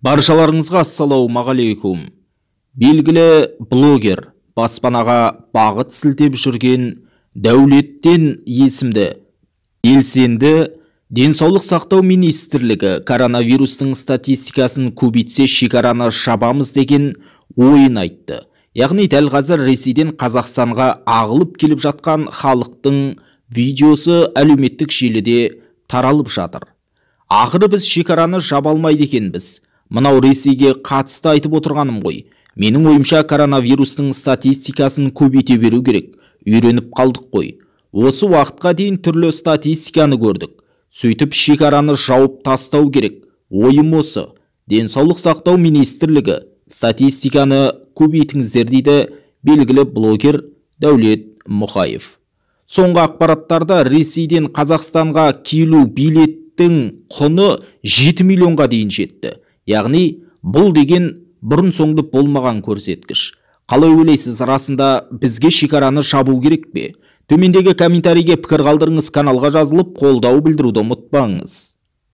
Баршаларыңызға ассалаумағалейкум. Белгілі блогер, баспанаға бағыт сілтеп жүрген Дәулеттен есімді белсенді денсаулық сақтау министрлігі коронавирустың статистикасын көбейтсе шекараны жабамыз деген ойын айтты. Яғни дәл қазір Ресейден Қазақстанға ағылып келіп жатқан халықтың видеосы әлеуметтік желіде таралып жатыр. Ақыры біз шекараны жаба алмайды екенбіз. Мынау Ресейге қатысты айтып отырғаным ғой. Менің ойымша коронавирустың статистикасын көбейте беру керек. Үйреніп қалдық қой. Осы уақытқа дейін түрлі статистиканы көрдік. Сөйтіп шекараны жауып тастау керек. Ойым осы. Денсаулық сақтау министрлігі статистиканы көбейтіңіздер дейді белгілі блогер Дәулет Мұқаев. Соңғы ақпараттарда Ресейден Қазақстанға келу билеттің құны 7 миллионға дейін жетті. Яғни бұл деген бұрын соңды болмаған көрсеткіш. Қалай ойлайсыз, расында бізге шекараны жабу керек пе? Төмендегі комментарийге пікір қалдырыңыз, каналға жазылып қолдау білдіруді ұмытпаңыз.